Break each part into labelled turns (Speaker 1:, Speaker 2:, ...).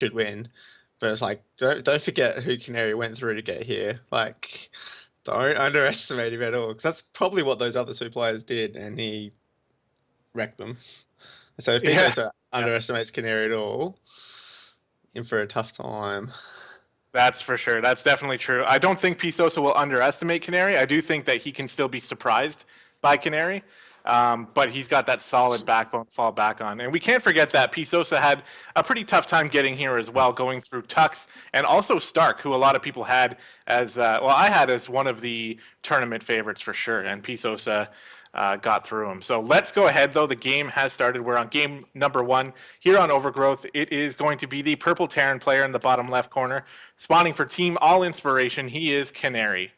Speaker 1: should win. But it's like, don't forget who Canary went through to get here. Like, don't underestimate him at all, because that's probably what those other two players did, and he wrecked them. So if
Speaker 2: Yeah.
Speaker 1: PSosa
Speaker 2: Yeah.
Speaker 1: underestimates Canary at all, in for a tough time.
Speaker 2: That's for sure. That's definitely true. I don't think PSosa will underestimate Canary. I do think that he can still be surprised by Canary. But he's got that solid backbone to fall back on. And we can't forget that PSosa had a pretty tough time getting here as well, going through Tux and also Stark, who a lot of people had as, well, I had as one of the tournament favorites for sure. And PSosa got through him. So let's go ahead, though. The game has started. We're on game number 1 here on Overgrowth. It is going to be the purple Terran player in the bottom left corner. Spawning for Team All Inspiration, he is Canary.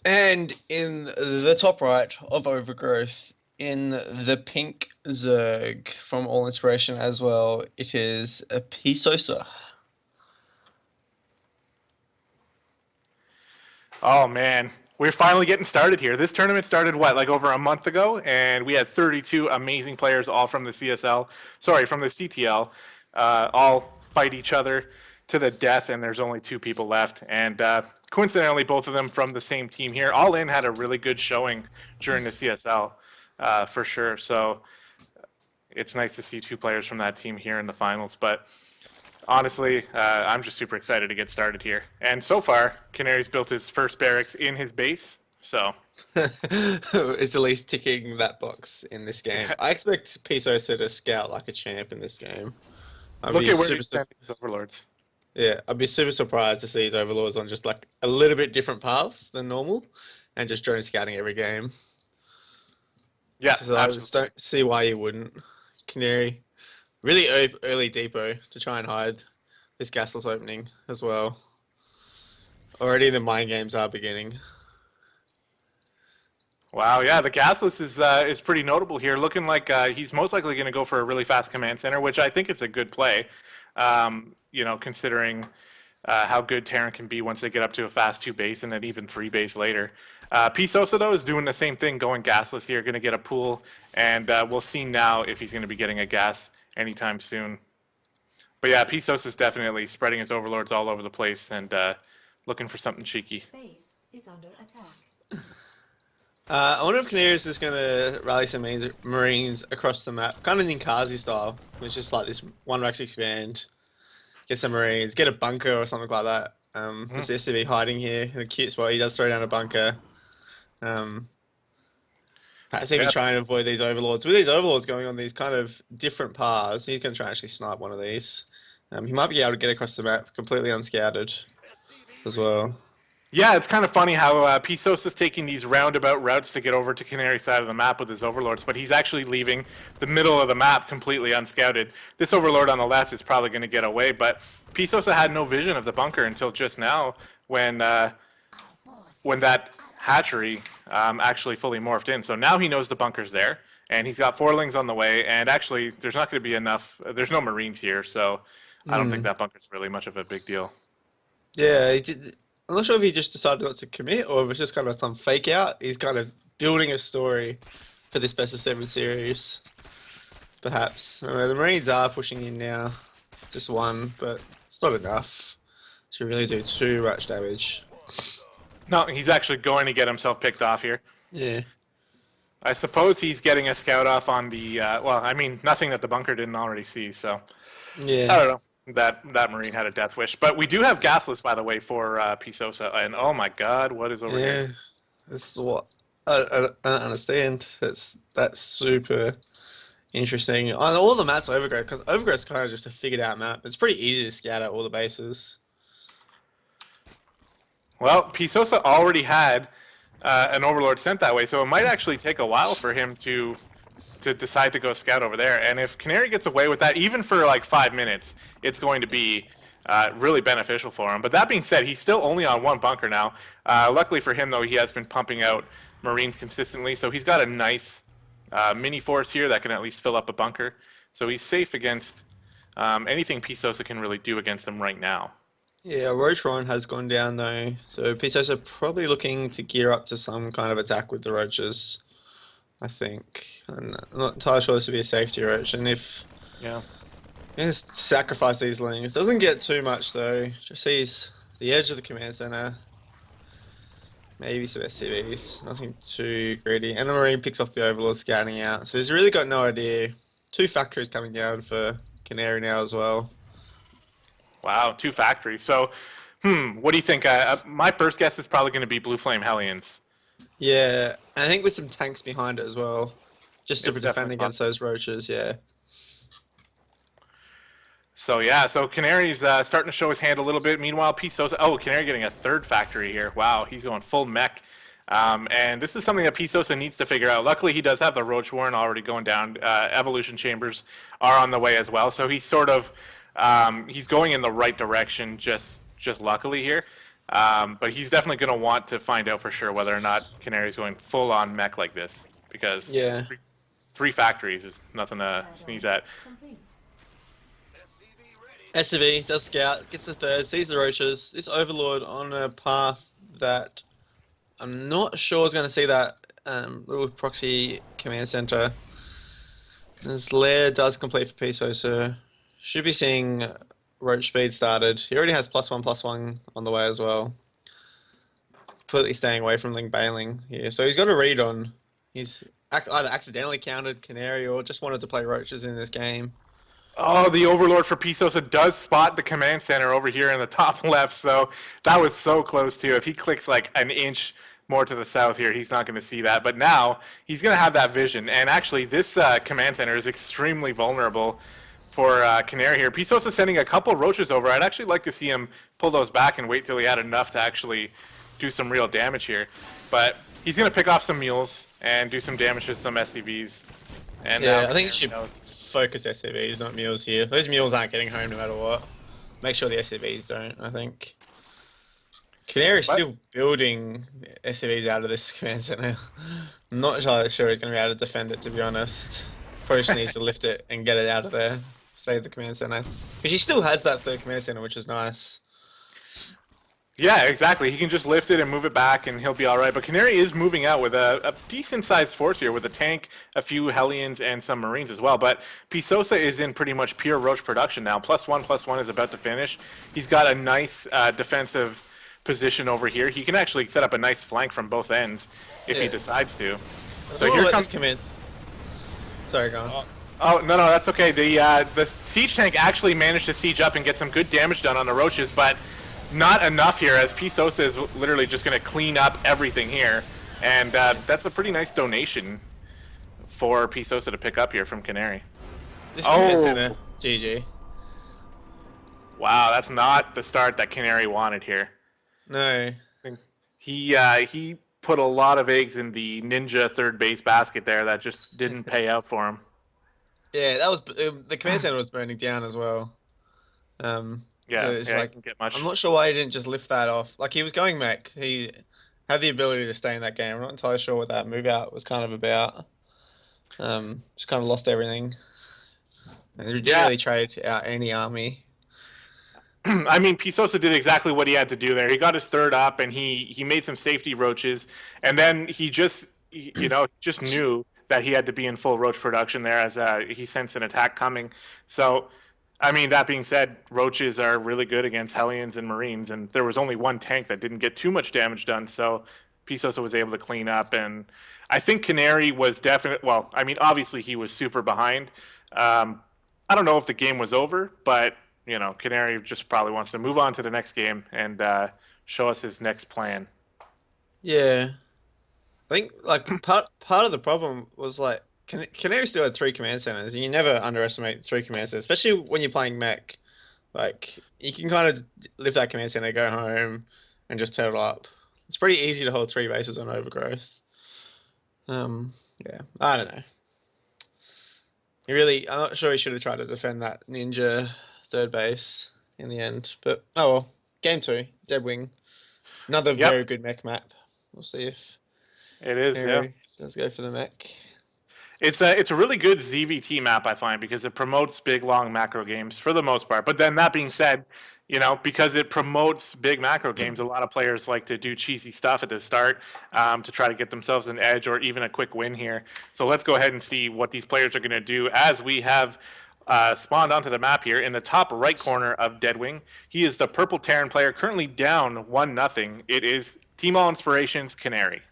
Speaker 1: And in the top right of Overgrowth, in the pink Zerg from All Inspiration as well, it is a PSosa.
Speaker 2: Oh, man. We're finally getting started here. This tournament started, what, like over a month ago? And we had 32 amazing players, all from the CSL, sorry, from the CTL, all fight each other to the death, and there's only 2 people left. And coincidentally, both of them from the same team here. All in had a really good showing during the CSL, for sure. So it's nice to see 2 players from that team here in the finals. But honestly, I'm just super excited to get started here. And so far, Canary's built his first barracks in his base. So
Speaker 1: It's at least ticking that box in this game. I expect PSosa to scout like a champ in this game. I'd
Speaker 2: look
Speaker 1: be
Speaker 2: at where
Speaker 1: super,
Speaker 2: he's
Speaker 1: su-
Speaker 2: sending his overlords.
Speaker 1: yeah, I'd be super surprised to see his overlords on just like a little bit different paths than normal, and just drone scouting every game.
Speaker 2: Yeah,
Speaker 1: Because I just
Speaker 2: absolutely.
Speaker 1: don't see why you wouldn't. Canary, really early depot to try and hide this Gastel's opening as well. Already the mind games are beginning.
Speaker 2: Wow, yeah, the gasless is pretty notable here. Looking like he's most likely going to go for a really fast command center, which I think is a good play. Considering how good Terran can be once they get up to a fast 2 base and then even 3 base later. PSosa, though, is doing the same thing, going gasless here, going to get a pool, and we'll see now if he's going to be getting a gas anytime soon. But yeah, PSosa is definitely spreading his overlords all over the place and looking for something cheeky.
Speaker 3: Base is under attack.
Speaker 1: I wonder if Canary is just going to rally some Marines across the map, kind of Ninkazi style. It's just like this one Rex expand, get some Marines, get a bunker or something like that.
Speaker 2: Mhm.
Speaker 1: This SCV hiding here in a cute spot. He does throw down a bunker. Um, I think
Speaker 2: Yeah,
Speaker 1: he's trying to avoid these overlords. With these overlords going on these kind of different paths, he's going to try and actually snipe one of these. He might be able to get across the map completely unscouted as well.
Speaker 2: yeah, it's kind of funny how Pisos is taking these roundabout routes to get over to Canary side of the map with his overlords, but he's actually leaving the middle of the map completely unscouted. This overlord on the left is probably going to get away, but Pisosa had no vision of the bunker until just now when that hatchery actually fully morphed in. So now he knows the bunker's there, and he's got 4lings on the way, and actually there's not going to be enough, there's no Marines here, so I don't think
Speaker 1: Mm.
Speaker 2: that bunker's really much of a big deal.
Speaker 1: Yeah, he did. I'm not sure if he just decided not to commit or if it's just kind of some fake out. He's kind of building a story for this best of 7 series, perhaps. The Marines are pushing in now, just one, but it's not enough to really do too much damage.
Speaker 2: No, he's actually going to get himself picked off here.
Speaker 1: Yeah,
Speaker 2: I suppose he's getting a scout off on the. Well, I mean, nothing that the bunker didn't already see. So
Speaker 1: yeah,
Speaker 2: I don't know. That Marine had a death wish, but we do have gasless, by the way, for Pisosa. And oh my God, what is over here?
Speaker 1: yeah. That's what I don't understand. That's super interesting. On all the maps Overgrowth, because Overgrowth's kind of just a figured out map. It's pretty easy to scout out all the bases.
Speaker 2: Well, Pisosa already had an Overlord sent that way, so it might actually take a while for him to decide to go scout over there. And if Canary gets away with that, even for like 5 minutes, it's going to be really beneficial for him. But that being said, he's still only on 1 bunker now. Luckily for him, though, he has been pumping out Marines consistently, so he's got a nice mini force here that can at least fill up a bunker. So he's safe against anything Pisosa can really do against him right now.
Speaker 1: Yeah, Roach has gone down though, so Pisos are probably looking to gear up to some kind of attack with the Roaches, I think. And I'm not entirely sure this would be a safety Roach, and if
Speaker 2: Yeah.
Speaker 1: Just sacrifice these lings. Doesn't get too much though. Just sees the edge of the command center. Maybe some SCVs. Nothing too greedy. And the Marine picks off the Overlord scouting out. So he's really got no idea. Two factories coming down for Canary now as well.
Speaker 2: Wow, 2 factories. So, what do you think? My first guess is probably going to be Blue Flame Hellions.
Speaker 1: Yeah, and I think with some tanks behind it as well. Just to
Speaker 2: It's
Speaker 1: defend
Speaker 2: definitely
Speaker 1: against
Speaker 2: possible.
Speaker 1: those roaches, yeah.
Speaker 2: So yeah, so Canary's starting to show his hand a little bit. Meanwhile, PSosa, oh, Canary getting a 3rd factory here. Wow, he's going full mech. And this is something that PSosa needs to figure out. Luckily, he does have the Roach Warren already going down. Evolution Chambers are on the way as well. So he's sort of, he's going in the right direction just luckily here. But he's definitely going to want to find out for sure whether or not Canary's going full on mech like this. Because
Speaker 1: Yeah.
Speaker 2: three factories is nothing to sneeze at.
Speaker 3: Complete.
Speaker 1: SCV does scout, gets the 3rd, sees the roaches. This Overlord on a path that I'm not sure is going to see that little proxy command center. This lair does complete for PSosa. Should be seeing roach speed started. He already has +1/+1 on the way as well. Completely staying away from Ling Bailing here. So he's got a read on. He's either accidentally countered Canary or just wanted to play roaches in this game.
Speaker 2: Oh, the Overlord for PSosa does spot the command center over here in the top left, so that was so close too. If he clicks like an inch more to the south here, he's not going to see that. But now he's going to have that vision. And actually, this command center is extremely vulnerable for Canary here. PSosa sending a couple roaches over. I'd actually like to see him pull those back and wait till he had enough to actually do some real damage here. But he's going to pick off some mules and do some damage to some SCVs. And
Speaker 1: Yeah,
Speaker 2: now
Speaker 1: I think you
Speaker 2: Canary
Speaker 1: should
Speaker 2: knows.
Speaker 1: focus SCVs, not mules here. Those mules aren't getting home no matter what. Make sure the SCVs don't, I think. Canary's
Speaker 2: What?
Speaker 1: still building SCVs out of this command center. I'm not sure he's going to be able to defend it, to be honest. Probably just needs to lift it and get it out of there. Save the command center. Because he still has that 3rd command center, which is nice.
Speaker 2: Yeah, exactly. He can just lift it and move it back, and he'll be all right. But Canary is moving out with a decent-sized force here, with a tank, a few Hellions, and some Marines as well. But PSosa is in pretty much pure Roach production now. +1/+1 is about to finish. He's got a nice defensive position over here. He can actually set up a nice flank from both ends if he
Speaker 1: Yeah.
Speaker 2: decides to. So
Speaker 1: I'll
Speaker 2: here
Speaker 1: let
Speaker 2: comes.
Speaker 1: this command. Sorry, go on.
Speaker 2: Oh no, that's okay. The siege tank actually managed to siege up and get some good damage done on the roaches, but not enough here, as PSosa is literally just going to clean up everything here, and that's a pretty nice donation for PSosa to pick up here from Canary.
Speaker 1: This command
Speaker 2: Oh.
Speaker 1: center, GG.
Speaker 2: Wow, that's not the start that Canary wanted here.
Speaker 1: No.
Speaker 2: He put a lot of eggs in the ninja 3rd base basket there that just didn't pay out for him.
Speaker 1: Yeah, that was the command center was burning down as well.
Speaker 2: Yeah,
Speaker 1: So it's
Speaker 2: yeah,
Speaker 1: like,
Speaker 2: didn't get much.
Speaker 1: I'm not sure why he didn't just lift that off. Like he was going mech. He had the ability to stay in that game. I'm not entirely sure what that move out was kind of about. Just kind of lost everything. And he didn't
Speaker 2: Yeah.
Speaker 1: really trade out any army.
Speaker 2: I mean, PSosa did exactly what he had to do there. He got his 3rd up, and he made some safety roaches, and then he just just knew that he had to be in full roach production there as he sensed an attack coming. So, I mean, that being said, roaches are really good against Hellions and Marines, and there was only one tank that didn't get too much damage done. So, PSosa was able to clean up, and I think Canary was definitely. Well, I mean, obviously he was super behind. I don't know if the game was over, but Canary just probably wants to move on to the next game and show us his next plan.
Speaker 1: Yeah. I think like part of the problem was like Canary still had 3 command centers, and you never underestimate 3 command centers, especially when you're playing mech. Like you can kind of lift that command center, go home, and just turtle up. It's pretty easy to hold 3 bases on overgrowth. Yeah, I don't know. I'm not sure he should have tried to defend that ninja 3rd base in the end. But oh well, game 2, Dead Wing, another
Speaker 2: Yep.
Speaker 1: very good mech map. We'll see if
Speaker 2: It is, yeah.
Speaker 1: Canary does go for the mech.
Speaker 2: It's a really good ZVT map, I find, because it promotes big, long macro games for the most part. But then that being said, because it promotes big macro games, a lot of players like to do cheesy stuff at the start to try to get themselves an edge or even a quick win here. So let's go ahead and see what these players are going to do as we have spawned onto the map here in the top right corner of Deadwing. He is the purple Terran player, currently down 1-0. It is Team All Inspirations Canary.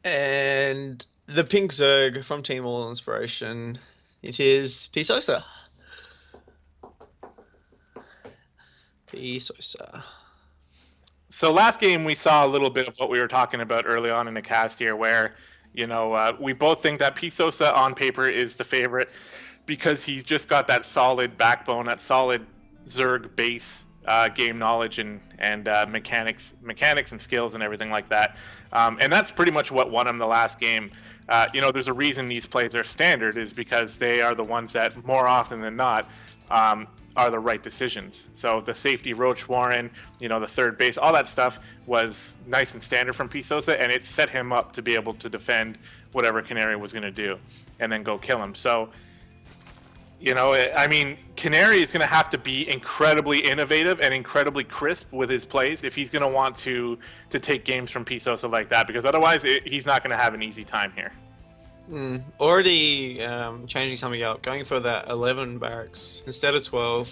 Speaker 1: And the pink Zerg from Team All Inspiration. It is PSosa. PSosa.
Speaker 2: So last game we saw a little bit of what we were talking about early on in the cast here, where we both think that PSosa on paper is the favorite because he's just got that solid backbone, that solid Zerg base game knowledge and mechanics and skills and everything like that. And that's pretty much what won him the last game. There's a reason these plays are standard is because they are the ones that more often than not are the right decisions. So the safety Roach Warren, the third base, all that stuff was nice and standard from PSosa, and it set him up to be able to defend whatever Canary was going to do and then go kill him. So, Canary is going to have to be incredibly innovative and incredibly crisp with his plays if he's going to want to take games from PSosa like that, because otherwise he's not going to have an easy time here.
Speaker 1: Already changing something up, going for that 11 barracks instead of 12,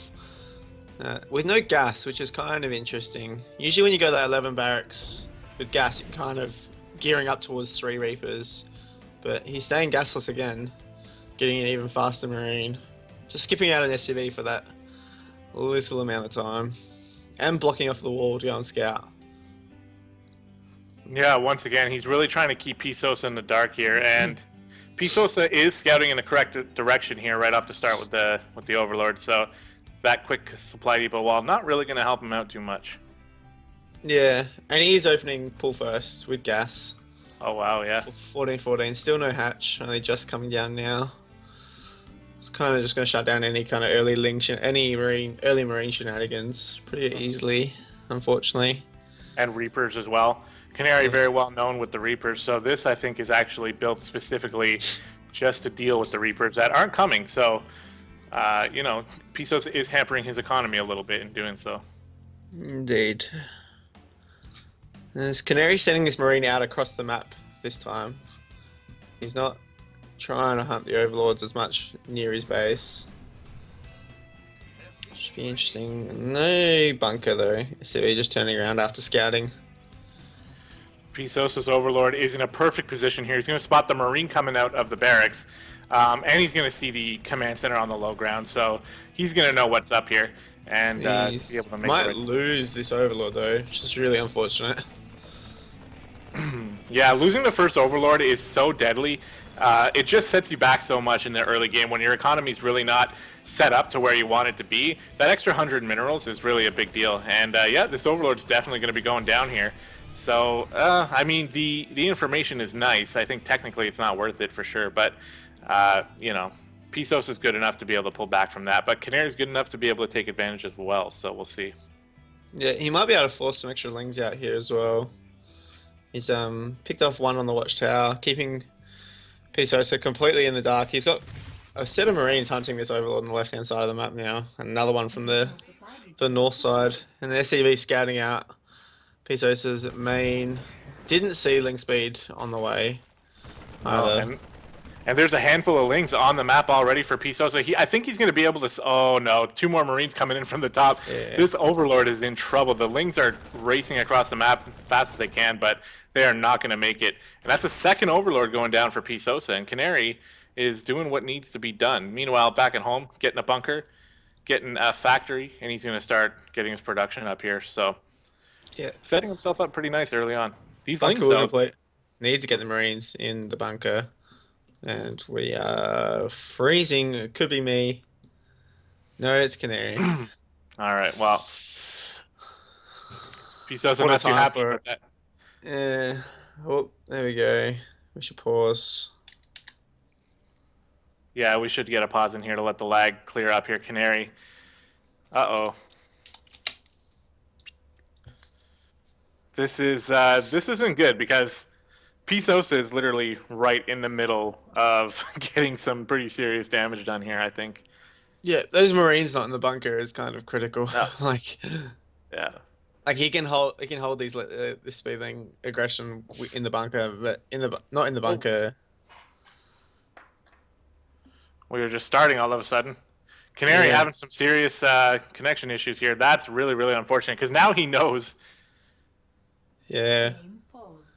Speaker 1: with no gas, which is kind of interesting. Usually when you go that 11 barracks with gas, you're kind of gearing up towards 3 Reapers, but he's staying gasless again, getting an even faster Marine, just skipping out an SUV for that little amount of time, and blocking off the wall to go and scout.
Speaker 2: Yeah, once again, he's really trying to keep PSosa in the dark here, and PSosa is scouting in the correct direction here right off the start with the Overlord, so that quick supply depot wall not really going to help him out too much.
Speaker 1: Yeah, and he is opening pull first with gas.
Speaker 2: Oh wow, yeah.
Speaker 1: 14-14, still no hatch, only just coming down now. It's kind of just going to shut down any kind of early marine shenanigans pretty easily, unfortunately.
Speaker 2: And Reapers as well. Canary very well known with the Reapers, so this I think is actually built specifically just to deal with the Reapers that aren't coming. So, PSosa is hampering his economy a little bit in doing so.
Speaker 1: Indeed. There's Canary sending this Marine out across the map this time. He's not trying to hunt the Overlords as much near his base. Should be interesting. No bunker though. So he's just turning around after scouting.
Speaker 2: PSosa's Overlord is in a perfect position here. He's going to spot the Marine coming out of the barracks, and he's going to see the command center on the low ground, so he's going to know what's up here and be able to make
Speaker 1: might lose this Overlord though, which is really unfortunate.
Speaker 2: Yeah, losing the first Overlord is so deadly. It just sets you back so much in the early game when your economy's really not set up to where you want it to be. That extra 100 minerals is really a big deal, and this Overlord's definitely going to be going down here. So, the information is nice. I think technically it's not worth it for sure, but, PSosa is good enough to be able to pull back from that, but Canary's good enough to be able to take advantage as well, so we'll see.
Speaker 1: Yeah, he might be able to force some extra lings out here as well. He's picked off one on the watchtower, keeping PSosa completely in the dark. He's got a set of Marines hunting this Overlord on the left-hand side of the map now, and another one from the north side, and the SCV scouting out PSosa's main. Didn't see link speed on the way.
Speaker 2: And there's a handful of lings on the map already for PSosa. I think he's going to be able to... Oh, no. 2 more Marines coming in from the top. Yeah. This Overlord is in trouble. The lings are racing across the map as fast as they can, but they are not going to make it. And that's a second Overlord going down for PSosa. And Canary is doing what needs to be done. Meanwhile, back at home, getting a bunker, getting a factory, and he's going to start getting his production up here. So, yeah, setting himself up pretty nice early on. These lings, though...
Speaker 1: Need to get the Marines in the bunker. And we are freezing. It could be me. No, it's Canary.
Speaker 2: All right, well. PSosa not too happy about that.
Speaker 1: Yeah. Oh, there we go. We should pause.
Speaker 2: Yeah, we should get a pause in here to let the lag clear up here. Canary. Uh-oh. This isn't good because PSosa is literally right in the middle of getting some pretty serious damage done here, I think.
Speaker 1: Yeah, those Marines not in the bunker is kind of critical.
Speaker 2: No.
Speaker 1: Yeah. Like he can hold these this speeding aggression in the bunker, but not in the bunker.
Speaker 2: We were just starting all of a sudden. Canary
Speaker 1: Yeah.
Speaker 2: having some serious connection issues here. That's really, really unfortunate because now he knows.
Speaker 1: Yeah.
Speaker 3: Game paused.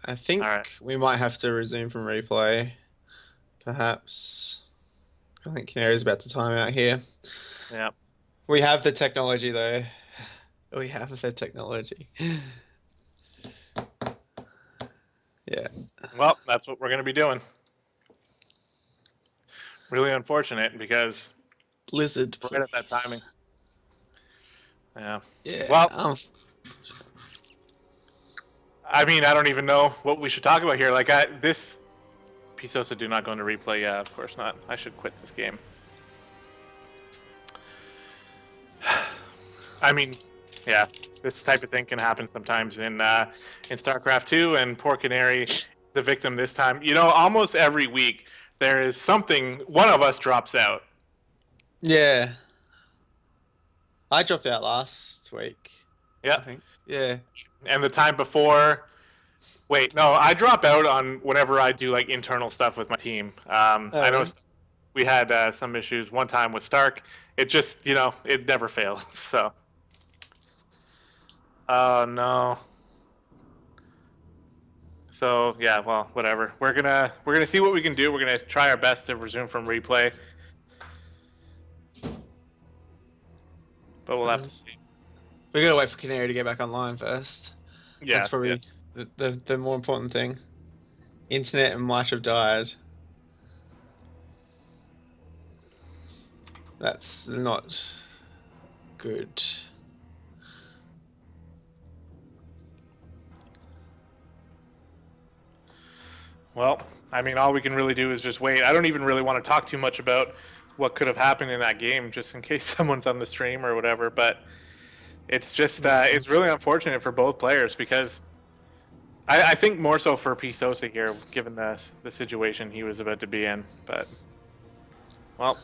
Speaker 1: I think
Speaker 2: All right.
Speaker 1: we might have to resume from replay. Perhaps. I think Canary's about to time out here.
Speaker 2: Yeah.
Speaker 1: We have the technology though. We have the technology. Yeah.
Speaker 2: Well, that's what we're going to be doing. Really unfortunate because
Speaker 1: Blizzard,
Speaker 2: right at that
Speaker 1: please.
Speaker 2: timing. Yeah.
Speaker 1: Yeah.
Speaker 2: Well, I mean, I don't even know what we should talk about here. Like, this PSosa do not go into replay. Yeah, of course not. I should quit this game. I mean, yeah, this type of thing can happen sometimes in StarCraft 2, and poor Canary is the victim this time. You know, almost every week there is something. One of us drops out.
Speaker 1: Yeah. I dropped out last week, I
Speaker 2: Yeah,
Speaker 1: think. Yeah.
Speaker 2: and the time before. Wait, no, I drop out on whenever I do like internal stuff with my team.
Speaker 1: Oh,
Speaker 2: I know
Speaker 1: really?
Speaker 2: we had some issues one time with Stark. It just, it never fails. So, oh no. So yeah, well, whatever. We're gonna see what we can do. We're gonna try our best to resume from replay, but we'll have to see.
Speaker 1: We gotta wait for Canary to get back online first.
Speaker 2: Yeah,
Speaker 1: That's probably the more important thing. Internet might have died. That's not good.
Speaker 2: Well, I mean, all we can really do is just wait. I don't even really want to talk too much about what could have happened in that game, just in case someone's on the stream or whatever. But it's just it's really unfortunate for both players because I think more so for PSosa here, given the situation he was about to be in. But well,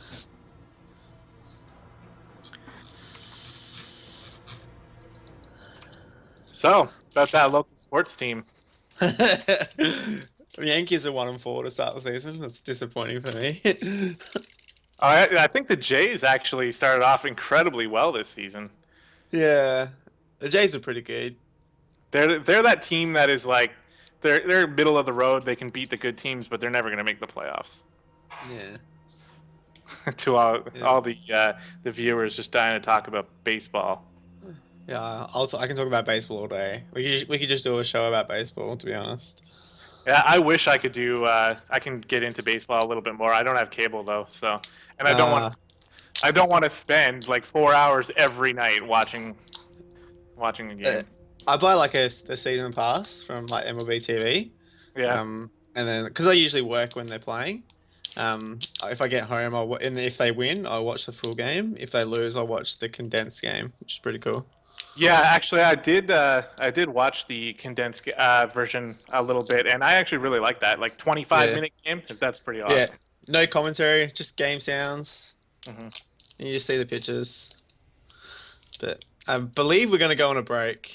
Speaker 2: so about that local sports team.
Speaker 1: The Yankees are 1-4 to start the season. That's disappointing for me.
Speaker 2: I think the Jays actually started off incredibly well this season.
Speaker 1: Yeah, the Jays are pretty good.
Speaker 2: They're that team that is like they're middle of the road. They can beat the good teams, but they're never going to make the playoffs.
Speaker 1: Yeah.
Speaker 2: To all the viewers just dying to talk about baseball.
Speaker 1: Yeah, I can talk about baseball all day. We could just do a show about baseball, to be honest.
Speaker 2: Yeah, I wish I could do. I can get into baseball a little bit more. I don't have cable though, so and I don't want.
Speaker 1: Uh,
Speaker 2: I don't want to spend like 4 hours every night watching a game.
Speaker 1: I buy like the season pass from like MLB TV.
Speaker 2: Yeah.
Speaker 1: And then because I usually work when they're playing. If I get home, and if they win, I'll watch the full game. If they lose, I'll watch the condensed game, which is pretty cool.
Speaker 2: Yeah, actually, I did. I did watch the condensed version a little bit, and I actually really like that. Like 25-minute game, because that's pretty awesome.
Speaker 1: Yeah, no commentary, just game sounds.
Speaker 2: Mm-hmm.
Speaker 1: And you just see the pictures. But I believe we're gonna go on a break.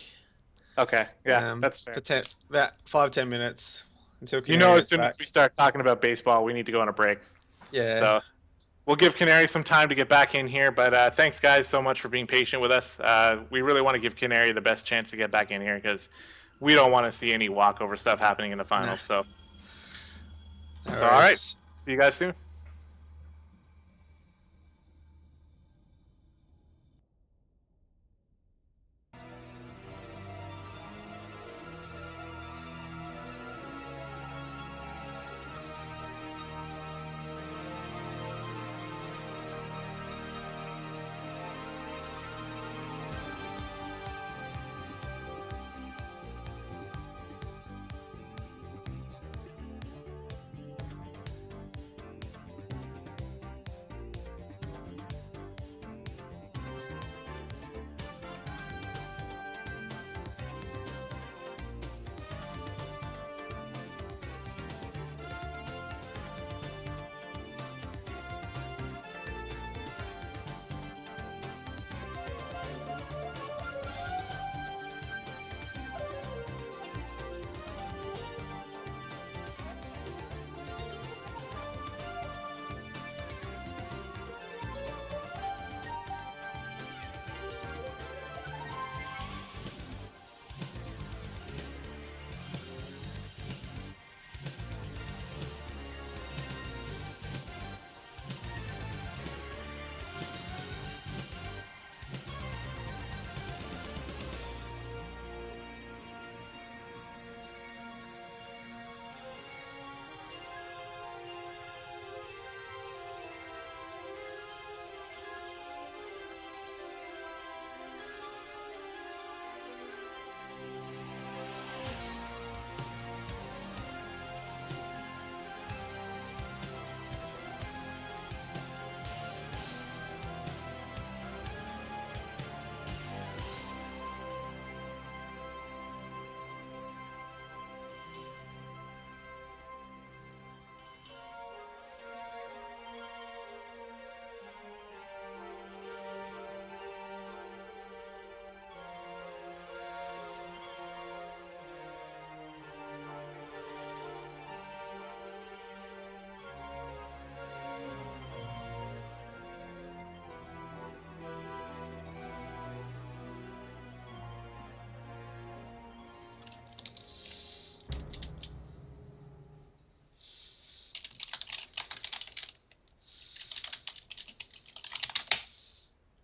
Speaker 2: Okay, yeah, that's fair.
Speaker 1: For about 5-10 minutes until
Speaker 2: You know,
Speaker 1: Canary
Speaker 2: as
Speaker 1: gets
Speaker 2: soon
Speaker 1: back.
Speaker 2: as we start talking about baseball, we need to go on a break.
Speaker 1: Yeah.
Speaker 2: So we'll give Canary some time to get back in here. But thanks, guys, so much for being patient with us. We really want to give Canary the best chance to get back in here because we don't want to see any walkover stuff happening in the finals. So, all right. See you guys soon.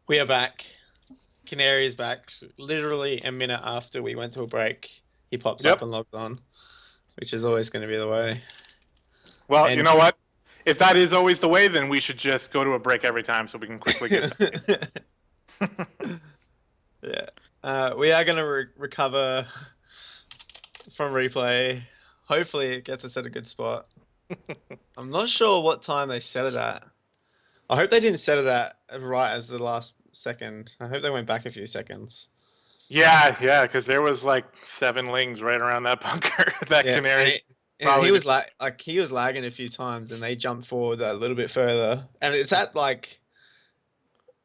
Speaker 1: We are back. Canary is back. Literally a minute after we went to a break, he pops up
Speaker 2: Yep.
Speaker 1: and logs on, which is always going to be the way.
Speaker 2: Well, you
Speaker 1: And
Speaker 2: know what? If that is always the way, then we should just go to a break every time so we can quickly get back.
Speaker 1: yeah, we are going to recover from replay. Hopefully, it gets us at a good spot. I'm not sure what time they set it at. I hope they didn't set it at right as the last second. I hope they went back a few seconds.
Speaker 2: Yeah, because there was like 7 lings right around that bunker. That
Speaker 1: Yeah,
Speaker 2: Canary
Speaker 1: and
Speaker 2: probably
Speaker 1: he was
Speaker 2: did-
Speaker 1: like he was lagging a few times, and they jumped forward a little bit further, and it's at like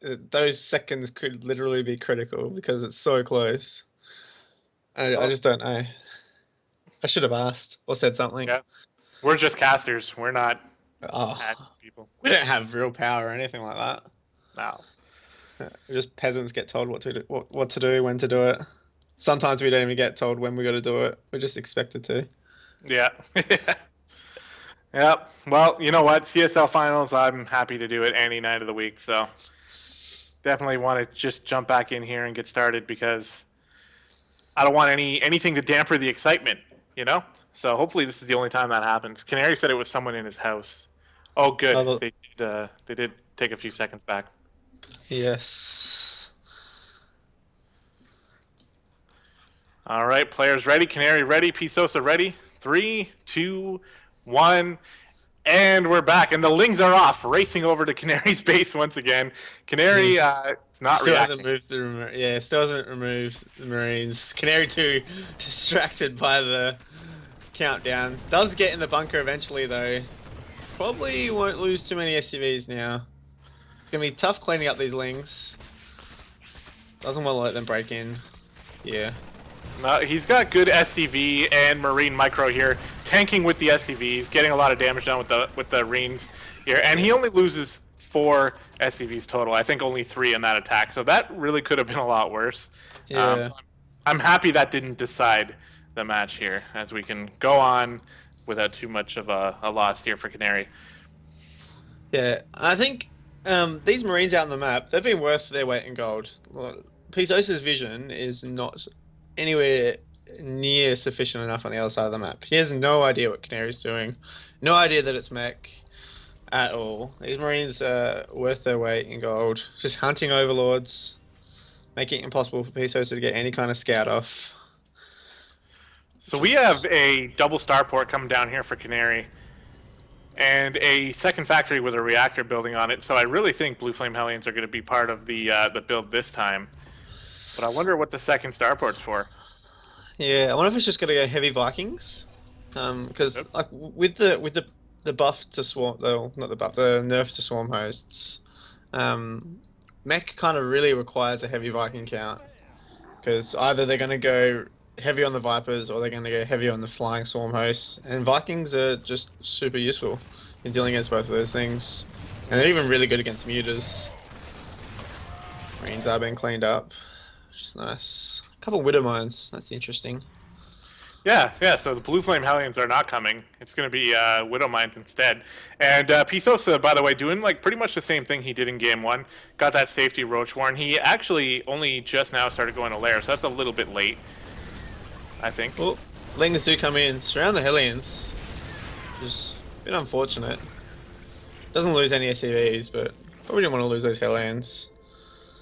Speaker 1: those seconds could literally be critical because it's so close. I
Speaker 2: well,
Speaker 1: just don't know. I should have asked or said something.
Speaker 2: yeah. We're just casters. We're not admin
Speaker 1: Oh,
Speaker 2: people.
Speaker 1: we don't have real power or anything like that.
Speaker 2: No.
Speaker 1: Just peasants get told what to do, what to do, when to do it. Sometimes we don't even get told when we got to do it. We're just expected to.
Speaker 2: Yeah. Yep. Well, you know what? CSL finals, I'm happy to do it any night of the week. So definitely want to just jump back in here and get started because I don't want anything to damper the excitement, you know? So hopefully this is the only time that happens. Canary said it was someone in his house. Oh, good.
Speaker 1: Oh,
Speaker 2: They did take a few seconds back.
Speaker 1: yes.
Speaker 2: All right, players ready. Canary ready. PSosa ready. 3, 2, 1. And we're back, and the Lings are off, racing over to Canary's base once again. Canary not
Speaker 1: Still
Speaker 2: reacting.
Speaker 1: hasn't moved still hasn't removed the Marines. Canary 2 distracted by the countdown. Does get in the bunker eventually though. Probably won't lose too many SCVs now. It's gonna be tough cleaning up these Lings. Doesn't want to let them break in. Yeah.
Speaker 2: No, he's got good SCV and Marine Micro here, tanking with the SCVs, getting a lot of damage done with the Marines here, and he only loses 4 SCVs total. I think only 3 in that attack, so that really could have been a lot worse.
Speaker 1: Yeah.
Speaker 2: So I'm happy that didn't decide the match here, as we can go on without too much of a loss here for Canary.
Speaker 1: Yeah. I think these Marines out on the map, they've been worth their weight in gold. PSosa's vision is not anywhere near sufficient enough on the other side of the map. He has no idea what Canary's doing. No idea that it's mech at all. These Marines are worth their weight in gold. Just hunting overlords, making it impossible for PSosa to get any kind of scout off.
Speaker 2: So we have a double starport coming down here for Canary, and a second factory with a reactor building on it. So I really think Blue Flame Hellions are going to be part of the build this time. But I wonder what the second starport's for.
Speaker 1: Yeah, I wonder if it's just gonna go heavy Vikings, because
Speaker 2: Yep.
Speaker 1: like with the buff to swarm, though not the buff, the nerf to swarm hosts, mech kind of really requires a heavy Viking count, because either they're gonna go heavy on the Vipers or they're gonna go heavy on the flying swarm hosts, and Vikings are just super useful in dealing against both of those things, and they're even really good against mutas. Marines are being cleaned up, which is nice. A couple Widow Mines, that's interesting.
Speaker 2: Yeah. So the Blue Flame Hellions are not coming. It's going to be Widow Mines instead. And PSosa, by the way, doing like pretty much the same thing he did in Game 1. Got that safety Roach Warren. He actually only just now started going to Lair, so that's a little bit late, I think.
Speaker 1: Well, Lings do come in, surround the Hellions. Just a bit unfortunate. Doesn't lose any SCVs, but probably didn't want to lose those Hellions.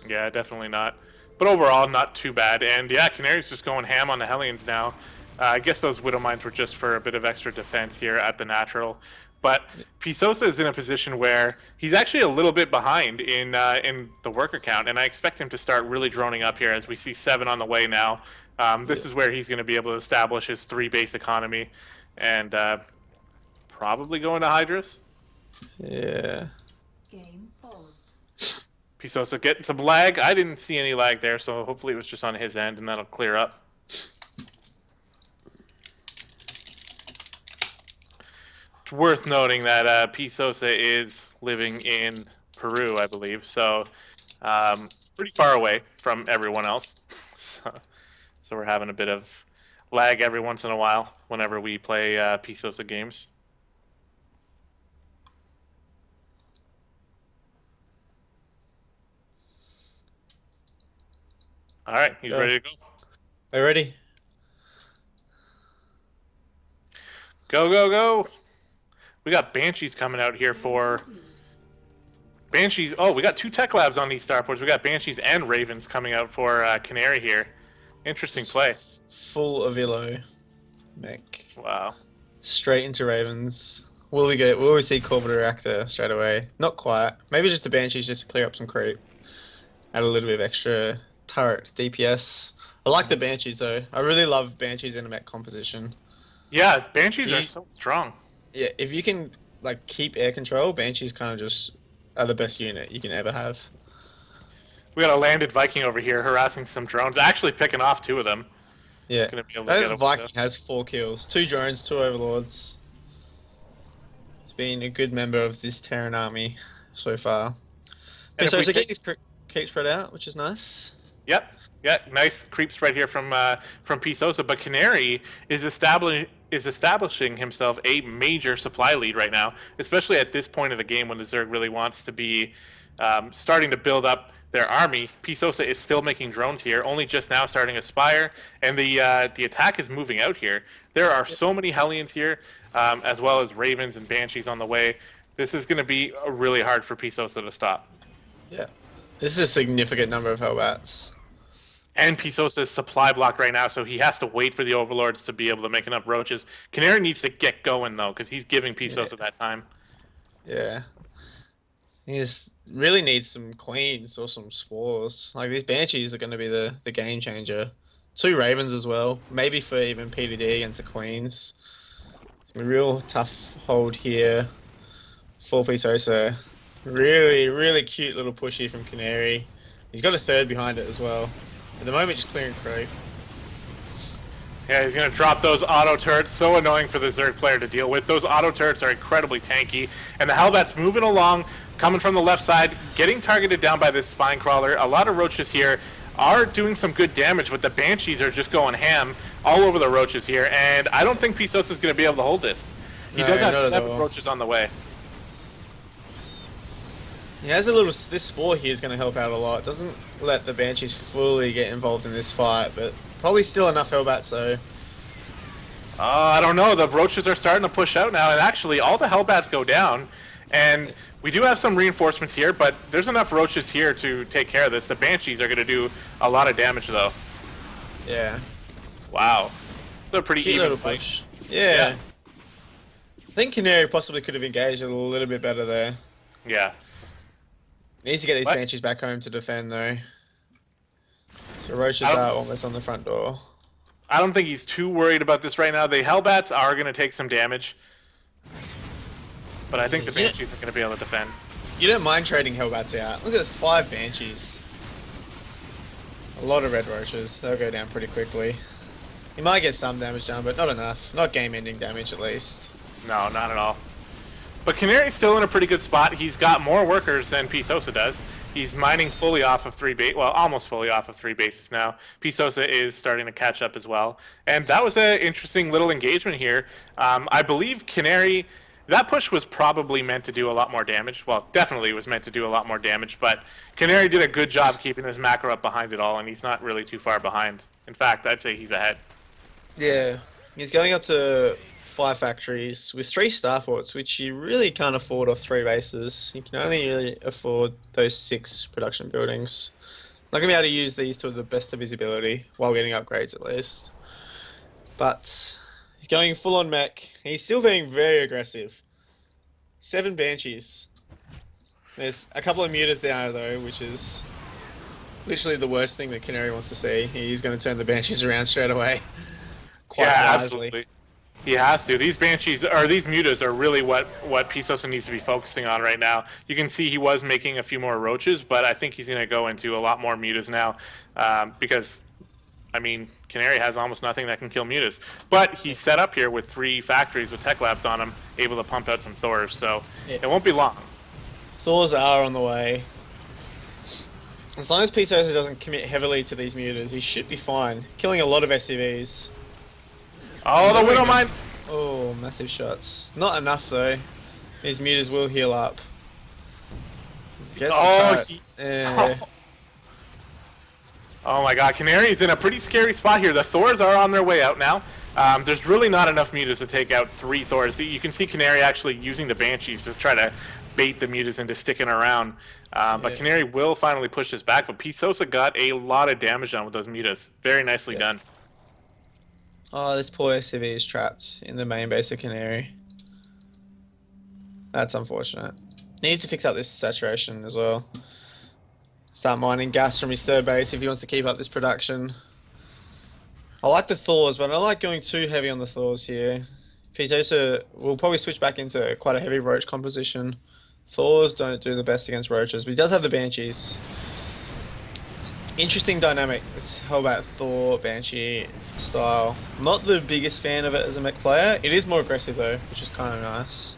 Speaker 2: Yeah, definitely not. But overall, not too bad. And yeah, Canary's just going ham on the Hellions now. I guess those Widow Mines were just for a bit of extra defense here at the natural. But PSosa is in a position where he's actually a little bit behind in the worker count, and I expect him to start really droning up here as we see 7 on the way now. This is where he's going to be able to establish his 3-base economy and probably go into Hydras.
Speaker 1: Yeah.
Speaker 3: Game paused.
Speaker 2: PSosa getting some lag. I didn't see any lag there, so hopefully it was just on his end, and that'll clear up. It's worth noting that PSosa is living in Peru, I believe, so pretty far away from everyone else. So we're having a bit of lag every once in a while whenever we play PSosa games. All right, he's
Speaker 1: Go.
Speaker 2: ready to go.
Speaker 1: Are you ready?
Speaker 2: Go, go, go. We got Banshees coming out here for Banshees. Oh, we got 2 tech labs on these starports. We got Banshees and Ravens coming out for Canary here. Interesting play.
Speaker 1: Full of Illo. Mech.
Speaker 2: Wow.
Speaker 1: Straight into Ravens. Will we see Corvid Reactor straight away? Not quite. Maybe just the Banshees just to clear up some creep. Add a little bit of extra turret DPS. I like the Banshees though. I really love Banshees in a mech composition.
Speaker 2: Yeah, Banshees are
Speaker 1: You-
Speaker 2: so strong.
Speaker 1: Yeah, if you can like keep air control, Banshees kind of just are the best unit you can ever have.
Speaker 2: We got a landed Viking over here harassing some drones, actually picking off 2 of them.
Speaker 1: Yeah.
Speaker 2: Gonna be able to
Speaker 1: That
Speaker 2: get away
Speaker 1: Viking
Speaker 2: with it.
Speaker 1: has 4 kills, 2 drones, 2 overlords. He's been a good member of this Terran army so far.
Speaker 2: And if
Speaker 1: So
Speaker 2: we
Speaker 1: so
Speaker 2: take-
Speaker 1: keep spread out, which is nice.
Speaker 2: Yep. Yeah, nice creep spread here from PSosa, but Canary is establishing himself a major supply lead right now, especially at this point of the game when the Zerg really wants to be starting to build up their army. PSosa is still making drones here, only just now starting Aspire, and the attack is moving out here. There are so many Hellions here, as well as Ravens and Banshees on the way. This is going to be really hard for PSosa to stop.
Speaker 1: Yeah. This is a significant number of Hellbats.
Speaker 2: And PSosa's supply blocked right now, so he has to wait for the Overlords to be able to make enough roaches. Canary needs to get going, though, because he's giving PSosa that time.
Speaker 1: Yeah. He just really needs some queens or some spores. Like these Banshees are going to be the game changer. 2 Ravens as well. Maybe for even PDD against the queens. It's a real tough hold here for PSosa. Really, really cute little push here from Canary. He's got a 3rd behind it as well. At the moment, just clearing creep.
Speaker 2: Yeah, he's going to drop those auto turrets. So annoying for the Zerg player to deal with. Those auto turrets are incredibly tanky. And the Hellbat's moving along, coming from the left side, getting targeted down by this Spine Crawler. A lot of roaches here are doing some good damage, but the Banshees are just going ham all over the roaches here. And I don't think PSosa is going to be able to hold this. He
Speaker 1: No,
Speaker 2: does have
Speaker 1: not at
Speaker 2: 7
Speaker 1: all.
Speaker 2: roaches on the way.
Speaker 1: He has a little. This spore here is going to help out a lot. Doesn't let the Banshees fully get involved in this fight, but probably still enough Hellbats though.
Speaker 2: I don't know. The roaches are starting to push out now, and actually all the Hellbats go down. And we do have some reinforcements here, but there's enough roaches here to take care of this. The Banshees are going to do a lot of damage, though.
Speaker 1: Yeah.
Speaker 2: Wow. It's a pretty
Speaker 1: Cute
Speaker 2: even
Speaker 1: little
Speaker 2: fight.
Speaker 1: push. Yeah. I think Canary possibly could have engaged a little bit better there.
Speaker 2: Yeah.
Speaker 1: Needs to get these
Speaker 2: What?
Speaker 1: Banshees back home to defend though. So Roaches
Speaker 2: I don't-
Speaker 1: are almost on the front door.
Speaker 2: I don't think he's too worried about this right now. The Hellbats are going to take some damage. But I think the
Speaker 1: Yeah.
Speaker 2: Banshees are going to be able to defend.
Speaker 1: You don't mind trading Hellbats out. Look at this, 5 Banshees. A lot of Red Roaches. They'll go down pretty quickly. He might get some damage done, but not enough. Not game-ending damage at least.
Speaker 2: No, not at all. But Canary's still in a pretty good spot. He's got more workers than PSosa does. He's mining fully off of 3 base, well, almost fully off of 3 bases now. PSosa is starting to catch up as well. And that was an interesting little engagement here. I believe Canary, that push was probably meant to do a lot more damage. Well, definitely was meant to do a lot more damage, but Canary did a good job keeping his macro up behind it all, and he's not really too far behind. In fact, I'd say he's ahead.
Speaker 1: Yeah. He's going up to 5 factories with 3 starports, which you really can't afford off 3 bases. You can only really afford those 6 production buildings. Not gonna be able to use these to the best of his ability while getting upgrades at least. But he's going full on mech. He's still being very aggressive. 7 Banshees. There's a couple of mutas there though, which is literally the worst thing that Canary wants to see. He's going to turn the Banshees around straight away. Quite
Speaker 2: Yeah,
Speaker 1: wisely.
Speaker 2: absolutely. He has to. These Banshees, or these mutas, are really what PSosa needs to be focusing on right now. You can see he was making a few more roaches, but I think he's going to go into a lot more mutas now because, I mean, Canary has almost nothing that can kill mutas. But he's set up here with 3 factories with tech labs on him, able to pump out some Thors, so
Speaker 1: Yeah.
Speaker 2: it won't be long.
Speaker 1: Thors are on the way. As long as PSosa doesn't commit heavily to these mutas, he should be fine. Killing a lot of SCVs.
Speaker 2: Oh, the Widow Mine!
Speaker 1: Oh, massive shots. Not enough though. These mutas will heal up. Gets the
Speaker 2: Oh,
Speaker 1: turret.
Speaker 2: he-
Speaker 1: Yeah.
Speaker 2: Oh my god, Canary's in a pretty scary spot here. The Thors are on their way out now. There's really not enough mutas to take out 3 Thors. You can see Canary actually using the Banshees to try to bait the mutas into sticking around. But Canary will finally push this back, but PSosa got a lot of damage done with those mutas. Very nicely done.
Speaker 1: Oh, this poor SCV is trapped in the main base of Canary. That's unfortunate. Needs to fix up this saturation as well. Start mining gas from his third base if he wants to keep up this production. I like the Thors, but I don't like going too heavy on the Thors here. PSosa will probably switch back into quite a heavy Roach composition. Thors don't do the best against Roaches, but he does have the Banshees. Interesting dynamic, this Hellbat Thor Banshee style. I'm not the biggest fan of it as a mech player. It is more aggressive though, which is kind of nice.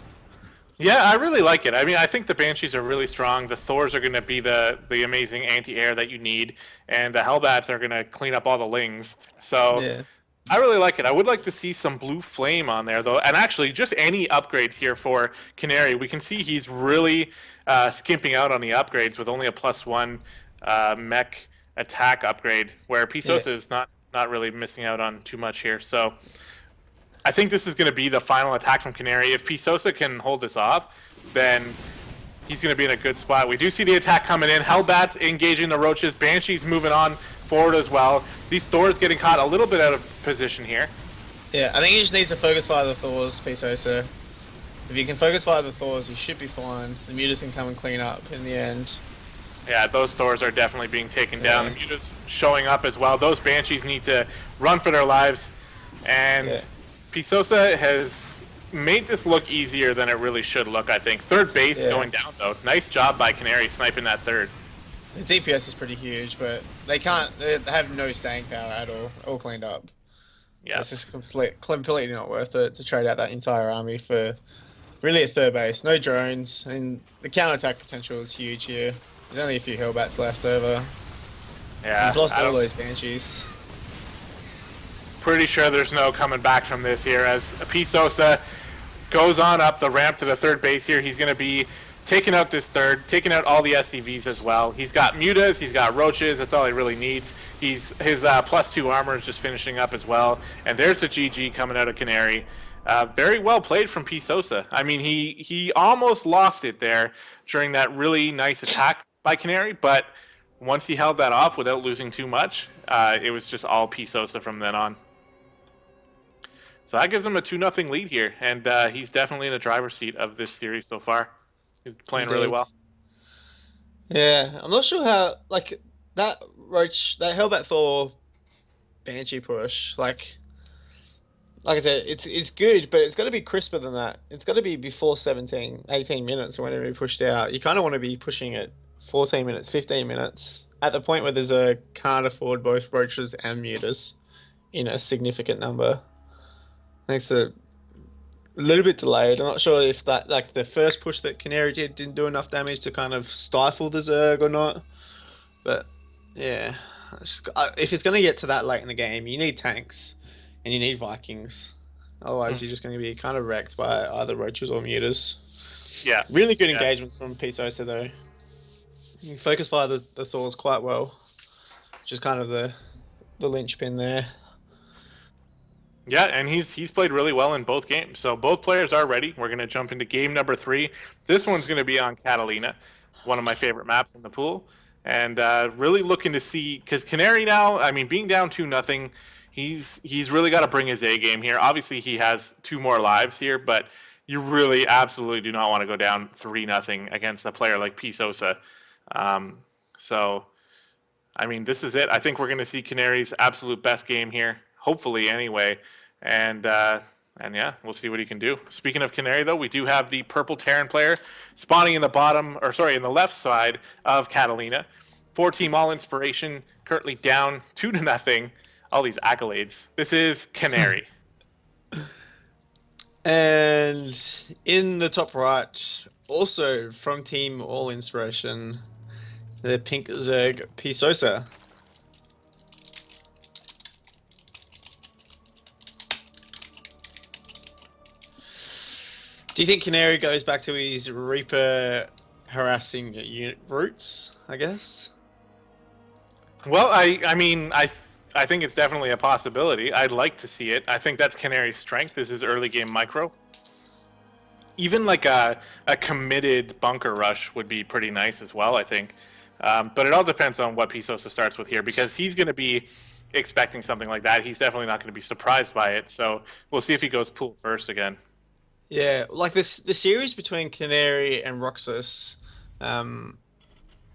Speaker 2: Yeah, I really like it. I mean, I think the Banshees are really strong. The Thors are going to be the amazing anti-air that you need, and the Hellbats are going to clean up all the Lings. So
Speaker 1: Yeah.
Speaker 2: I really like it. I would like to see some blue flame on there, though, and actually just any upgrades here for Canary. We can see he's really skimping out on the upgrades with only a +1 mech attack upgrade, where PSosa is not really missing out on too much here. So I think this is going to be the final attack from Canary. If PSosa can hold this off, then he's going to be in a good spot. We do see the attack coming in. Hellbats engaging the Roaches. Banshees moving on forward as well. These Thors getting caught a little bit out of position here.
Speaker 1: Yeah, I think he just needs to focus fire the Thors, PSosa. If you can focus fire the Thors, you should be fine. The mutas can come and clean up in the end.
Speaker 2: Yeah, those Thors are definitely being taken down. The mutas showing up as well. Those Banshees need to run for their lives. And PSosa has made this look easier than it really should look, I think. Third base going down, though. Nice job by Canary sniping that third.
Speaker 1: The DPS is pretty huge, but they have no staying power at all cleaned up.
Speaker 2: Yeah.
Speaker 1: It's just completely not worth it to trade out that entire army for really a third base. No drones, and the counterattack potential is huge here. There's only a few Hellbats left over.
Speaker 2: Yeah.
Speaker 1: He's lost all those Banshees.
Speaker 2: Pretty sure there's no coming back from this here as PSosa goes on up the ramp to the third base here. He's going to be taking out this third, taking out all the SCVs as well. He's got mutas, he's got roaches, that's all he really needs. His +2 armor is just finishing up as well. And there's a GG coming out of Canary. Very well played from PSosa. I mean, he almost lost it there during that really nice attack by Canary, but once he held that off without losing too much, it was just all PSosa from then on. So that gives him a 2-0 lead here, and he's definitely in the driver's seat of this series so far. He's playing really well.
Speaker 1: Yeah, I'm not sure how, like, that Hellbat Thor Banshee push, like I said, it's good, but it's got to be crisper than that. It's got to be before 17, 18 minutes or whenever you pushed out. You kind of want to be pushing it 14 minutes, 15 minutes, at the point where can't afford both roaches and mutas in a significant number. It's a little bit delayed. I'm not sure if that, like, the first push that Canary didn't do enough damage to kind of stifle the Zerg or not. But yeah, if it's going to get to that late in the game, you need tanks and you need Vikings. Otherwise, you're just going to be kind of wrecked by either roaches or mutas.
Speaker 2: Yeah.
Speaker 1: Really good engagements from PSosa though. You focus fire the Thors quite well, which is kind of the linchpin there.
Speaker 2: Yeah, and he's played really well in both games. So both players are ready. We're going to jump into game number 3. This one's going to be on Catalina, one of my favorite maps in the pool. And really looking to see, because Canary now, I mean, being down 2-0, he's really got to bring his A game here. Obviously, he has 2 more lives here, but you really absolutely do not want to go down 3-0 against a player like PSosa. So, I mean, this is it. I think we're going to see Canary's absolute best game here, hopefully anyway. And yeah, we'll see what he can do. Speaking of Canary, though, we do have the purple Terran player spawning in the in the left side of Catalina. 4-team all inspiration, currently down 2-0. All these accolades. This is Canary.
Speaker 1: And in the top right, also from team all inspiration, the pink Zerg PSosa. Do you think Canary goes back to his Reaper harassing unit roots, I guess?
Speaker 2: Well, I think it's definitely a possibility. I'd like to see it. I think that's Canary's strength is his early game micro. Even like a committed bunker rush would be pretty nice as well, I think. But it all depends on what PSosa starts with here because he's going to be expecting something like that. He's definitely not going to be surprised by it. So we'll see if he goes pool first again.
Speaker 1: Yeah, like this the series between Canary and Roxas, um,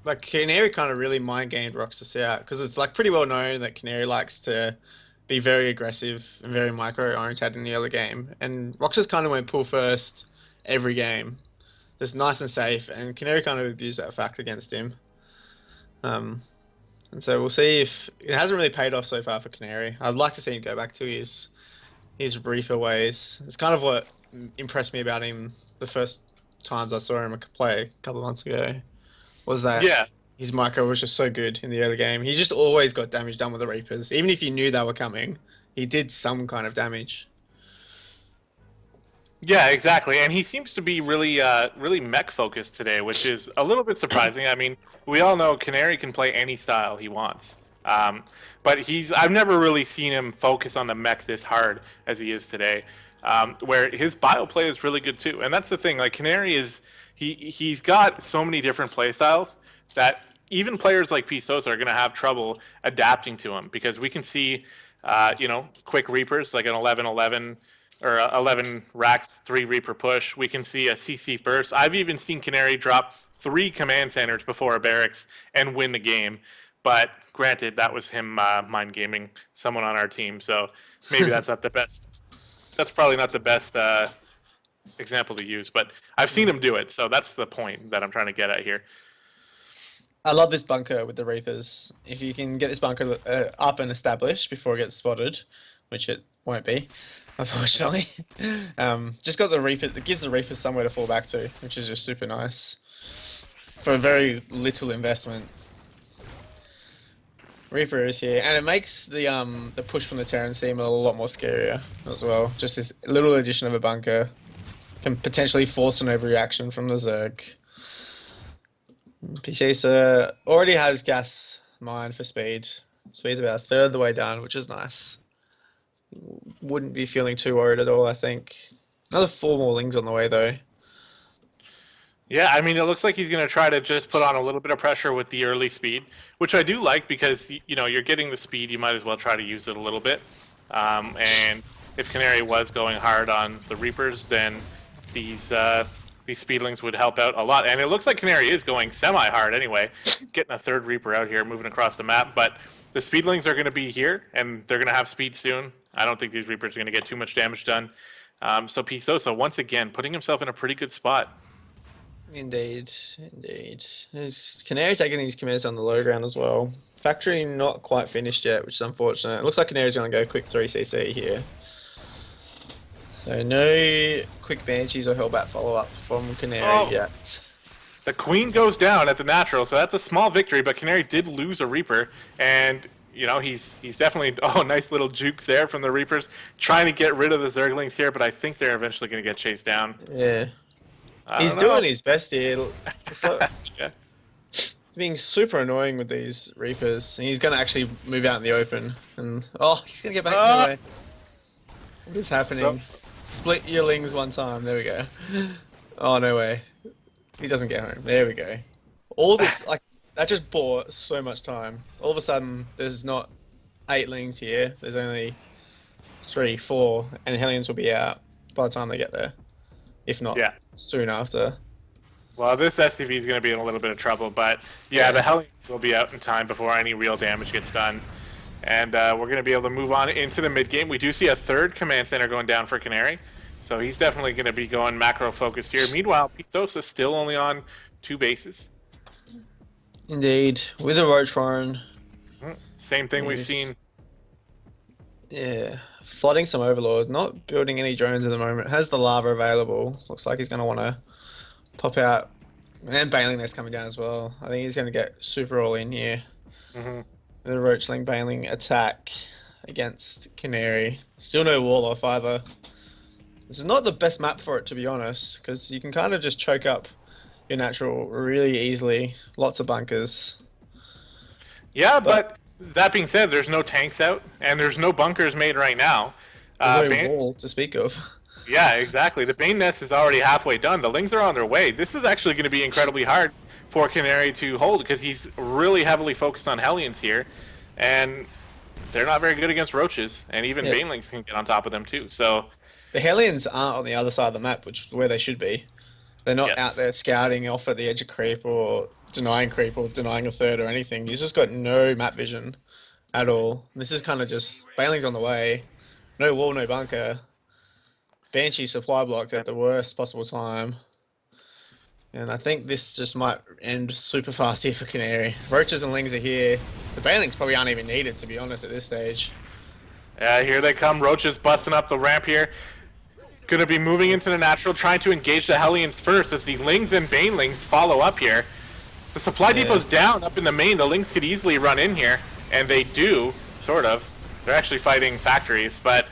Speaker 1: like Canary kind of really mind gamed Roxas out because it's like pretty well known that Canary likes to be very aggressive and very micro oriented in the early game, and Roxas kind of went pull first every game, just nice and safe, and Canary kind of abused that fact against him. Um, and so we'll see if it hasn't really paid off so far for Canary. I'd like to see him go back to his Reaper ways. It's kind of what impressed me about him the first times I saw him play a couple of months ago. Was that
Speaker 2: Yeah,
Speaker 1: his micro was just so good in the early game. He just always got damage done with the Reapers. Even if you knew they were coming, he did some kind of damage.
Speaker 2: yeah, exactly. And he seems to be really mech focused today, which is a little bit surprising. I mean, we all know Canary can play any style he wants. But I've never really seen him focus on the mech this hard as he is today. Where his bio play is really good too. And that's the thing. Like Canary he's got so many different play styles that even players like PSosa are going to have trouble adapting to him because we can see, quick Reapers like an 11-11 or 11 racks, 3 Reaper push. We can see a CC first. I've even seen Canary drop 3 command centers before a barracks and win the game. But granted, that was him mind gaming someone on our team. So maybe that's not the best. That's probably not the best example to use, but I've seen him do it. So that's the point that I'm trying to get at here.
Speaker 1: I love this bunker with the Reapers. If you can get this bunker up and established before it gets spotted, which it won't be, unfortunately, just got the Reaper. It gives the Reapers somewhere to fall back to, which is just super nice for a very little investment. Reaper is here, and it makes the push from the Terran seem a lot more scarier as well. Just this little addition of a bunker can potentially force an overreaction from the Zerg. PSosa already has gas mine for speed. Speed's about a third of the way down, which is nice. Wouldn't be feeling too worried at all, I think. Another 4 more lings on the way, though.
Speaker 2: Yeah, I mean, it looks like he's going to try to just put on a little bit of pressure with the early speed, which I do like because, you're getting the speed, you might as well try to use it a little bit. And if Canary was going hard on the Reapers, then these speedlings would help out a lot. And it looks like Canary is going semi-hard anyway, getting a 3rd Reaper out here, moving across the map. But the speedlings are going to be here, and they're going to have speed soon. I don't think these Reapers are going to get too much damage done. So PSosa, once again, putting himself in a pretty good spot.
Speaker 1: Indeed, indeed. Canary taking these commits on the low ground as well. Factory not quite finished yet, which is unfortunate. It looks like Canary's going to go quick 3cc here. So no quick Banshees or Hellbat follow-up from Canary yet.
Speaker 2: The Queen goes down at the natural, so that's a small victory, but Canary did lose a Reaper, and he's definitely nice little jukes there from the Reapers, trying to get rid of the Zerglings here, but I think they're eventually going to get chased down.
Speaker 1: Yeah. He's doing his best here. It's like
Speaker 2: Yeah.
Speaker 1: being super annoying with these Reapers. And he's going to actually move out in the open. And he's going to get back anyway. What is happening? Split your lings one time. There we go. Oh, no way. He doesn't get home. There we go. All this, that just bought so much time. All of a sudden, there's not 8 lings here. There's only 3, 4, and Hellions will be out by the time they get there. If not soon after.
Speaker 2: Well, this STV is going to be in a little bit of trouble, but the Hellions will be out in time before any real damage gets done. And we're going to be able to move on into the mid game. We do see a 3rd command center going down for Canary, so he's definitely going to be going macro focused here. Meanwhile, PSosa still only on 2 bases.
Speaker 1: Indeed, with a Roach Warren.
Speaker 2: Same thing we've seen.
Speaker 1: Yeah, flooding some Overlord, not building any drones at the moment. Has the lava available. Looks like he's going to want to pop out. And Bailing Nest coming down as well. I think he's going to get super all in here. The Roachling Bailing attack against Canary. Still no wall off either. This is not the best map for it, to be honest, because you can kind of just choke up your natural really easily. Lots of bunkers.
Speaker 2: Yeah,
Speaker 1: But
Speaker 2: but that being said, there's no tanks out and there's no bunkers made right now.
Speaker 1: there's no
Speaker 2: Bane,
Speaker 1: wall to speak of.
Speaker 2: yeah, exactly. The Bane nest is already halfway done. The Lings are on their way. This is actually going to be incredibly hard for Canary to hold because he's really heavily focused on Hellions here, and they're not very good against roaches, and even
Speaker 1: Yeah,
Speaker 2: Banelings can get on top of them too. So
Speaker 1: the Hellions aren't on the other side of the map, which is where they should be. They're not out
Speaker 2: yes,
Speaker 1: there scouting off at the edge of creep or denying a third or anything. He's just got no map vision at all. This is kind of just Bailing's on the way. No wall, no bunker. Banshee supply blocked at the worst possible time. And I think this just might end super fast here for Canary. Roaches and Lings are here. The Bailings probably aren't even needed, to be honest, at this stage.
Speaker 2: yeah, here they come. Roaches busting up the ramp here. Going to be moving into the natural, trying to engage the Hellions first as the Lings and Banelings follow up here. The supply depot's down up in the main. The Lings could easily run in here, and they do, sort of. They're actually fighting factories, but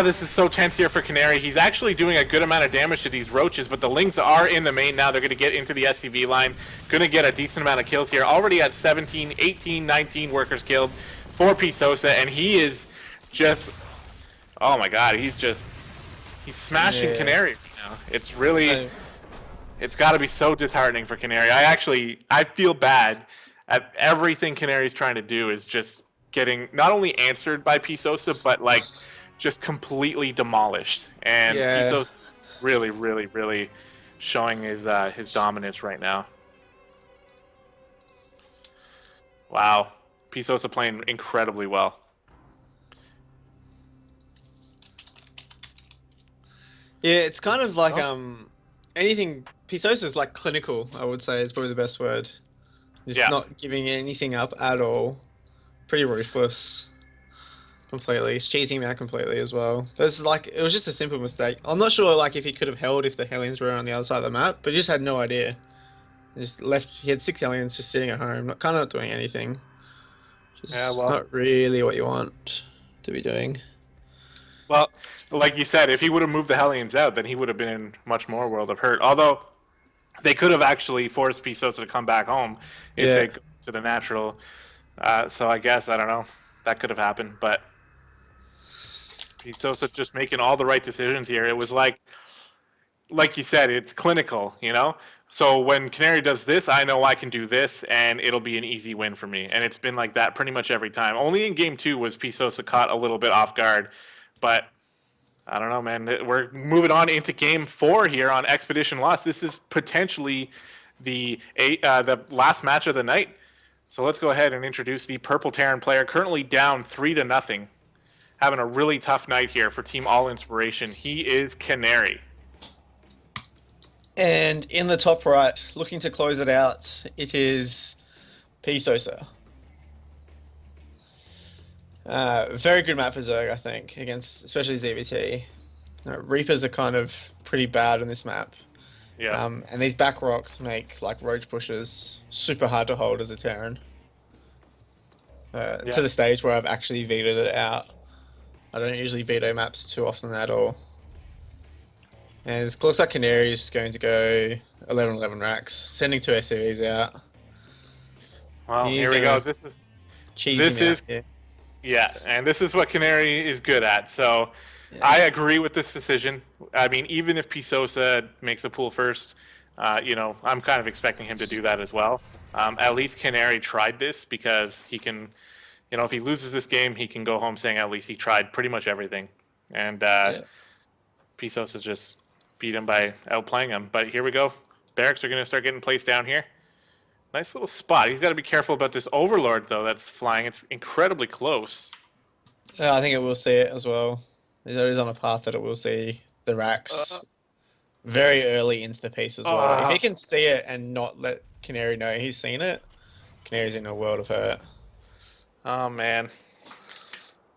Speaker 2: this is so tense here for Canary. He's actually doing a good amount of damage to these roaches, but the Lings are in the main now. They're going to get into the SCV line. Going to get a decent amount of kills here. Already at 17, 18, 19 workers killed for PSosa, and he is just... Oh my god, he's smashing Canary right now. It's really... It's got to be so disheartening for Canary. I feel bad at everything Canary's trying to do is just getting not only answered by PSosa, but like just completely demolished. And
Speaker 1: Yeah.
Speaker 2: PSosa really, really, really showing his dominance right now. Wow, PSosa playing incredibly well.
Speaker 1: Yeah, it's kind of like anything. Pisosa's like clinical, I would say is probably the best word. Just
Speaker 2: Yeah.
Speaker 1: not giving anything up at all. Pretty ruthless. Completely. He's cheating me out completely as well. There's like it was just a simple mistake. I'm not sure like if he could have held if the Hellions were on the other side of the map, but he just had no idea. He just left. He had 6 Hellions just sitting at home, not kind of not doing anything. Just
Speaker 2: Yeah, well,
Speaker 1: not really what you want to be doing.
Speaker 2: well, like you said, if he would have moved the Hellions out, then he would have been in much more World of Hurt. Although they could have actually forced PSosa to come back home if
Speaker 1: Yeah.
Speaker 2: they go to the natural. So I guess I don't know, that could have happened, but PSosa just making all the right decisions here. It was like you said, it's clinical, you know. So when Canary does this, I know I can do this, and it'll be an easy win for me. And it's been like that pretty much every time. Only in game 2 was PSosa caught a little bit off guard, but I don't know, man. We're moving on into game 4 here on Expedition Lost. This is potentially the last match of the night. So let's go ahead and introduce the Purple Terran player, currently down 3-0, having a really tough night here for Team All Inspiration. He is Canary.
Speaker 1: And in the top right, looking to close it out, it is PSosa. Very good map for Zerg, I think, against especially ZVT. Reapers are kind of pretty bad on this map.
Speaker 2: Yeah.
Speaker 1: And these back rocks make like roach pushes super hard to hold as a Terran. To the stage where I've actually vetoed it out. I don't usually veto maps too often at all. And it looks like Canary is going to go 11-11 racks, sending 2 SCVs out.
Speaker 2: Well,
Speaker 1: He's
Speaker 2: here we go.
Speaker 1: gonna
Speaker 2: This is
Speaker 1: cheese
Speaker 2: this
Speaker 1: him out
Speaker 2: is
Speaker 1: here.
Speaker 2: yeah, and this is what Canary is good at. So I agree with this decision. I mean, even if PSosa makes a pool first, I'm kind of expecting him to do that as well. At least Canary tried this because he can, if he loses this game, he can go home saying at least he tried pretty much everything. And PSosa just beat him by outplaying him. But here we go. Barracks are going to start getting placed down here. Nice little spot. He's got to be careful about this Overlord, though, that's flying. It's incredibly close.
Speaker 1: I think it will see it as well. It is on a path that it will see the racks very early into the piece as well. If he can see it and not let Canary know he's seen it, Canary's in a world of hurt.
Speaker 2: Oh, man.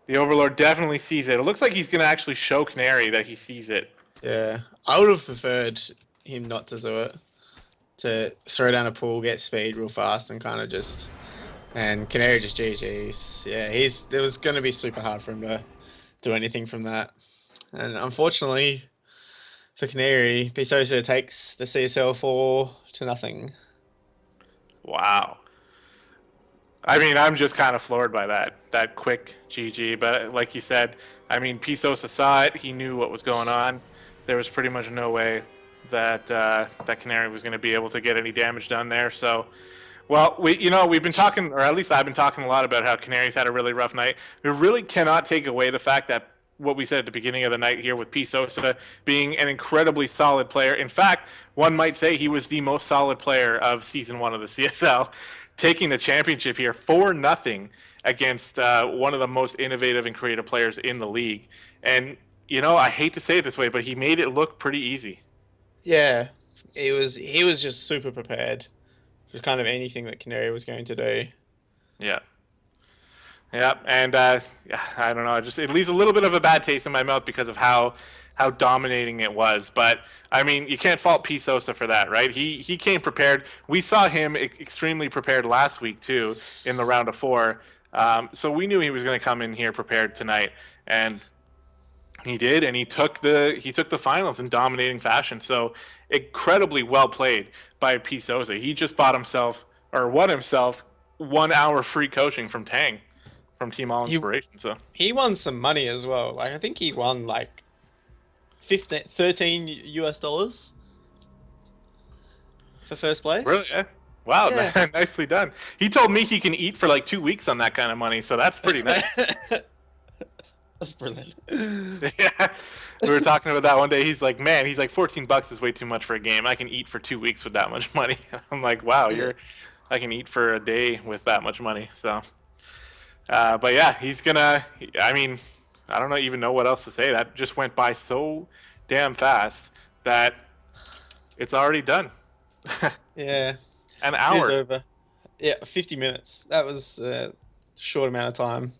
Speaker 2: The Overlord definitely sees it. It looks like he's going to actually show Canary that he sees it.
Speaker 1: Yeah, I would have preferred him not to do it. To throw down a pool, get speed real fast, and kind of just... And Canary just GG's. Yeah, it was going to be super hard for him to do anything from that. And unfortunately, for Canary, PSosa takes the CSL 4-0.
Speaker 2: Wow. I mean, I'm just kind of floored by that quick GG. But like you said, I mean, PSosa saw it. He knew what was going on. There was pretty much no way that that Canary was going to be able to get any damage done there. So, well, we've been talking, or at least I've been talking a lot about how Canary's had a really rough night. We really cannot take away the fact that what we said at the beginning of the night here with PSosa being an incredibly solid player. In fact, one might say he was the most solid player of season 1 of the CSL, taking the championship here 4-0 against one of the most innovative and creative players in the league. And I hate to say it this way, but he made it look pretty easy.
Speaker 1: Yeah, he was just super prepared for kind of anything that Canary was going to do.
Speaker 2: Yeah. Yeah, and yeah, I don't know. It leaves a little bit of a bad taste in my mouth because of how dominating it was. But I mean, you can't fault PSosa for that, right? He came prepared. We saw him extremely prepared last week too in the round of 4. So we knew he was going to come in here prepared tonight, and he did, and he took the finals in dominating fashion. So incredibly well played by PSosa. He just bought himself or won himself 1 hour free coaching from Tang from Team All
Speaker 1: He
Speaker 2: Inspiration. So
Speaker 1: he won some money as well. Like I think he won like 15, 13 US dollars for first place.
Speaker 2: really, yeah. Wow,
Speaker 1: Yeah.
Speaker 2: nicely done. He told me he can eat for like 2 weeks on that kind of money, so that's pretty nice.
Speaker 1: That's brilliant.
Speaker 2: Yeah, we were talking about that one day. He's like, man, he's like, $14 is way too much for a game. I can eat for 2 weeks with that much money. I'm like, wow, I can eat for a day with that much money. So, but yeah, I mean, I don't even know what else to say. That just went by so damn fast that it's already done.
Speaker 1: Yeah,
Speaker 2: An
Speaker 1: it is
Speaker 2: hour.
Speaker 1: over. Yeah, 50 minutes. That was a short amount of time.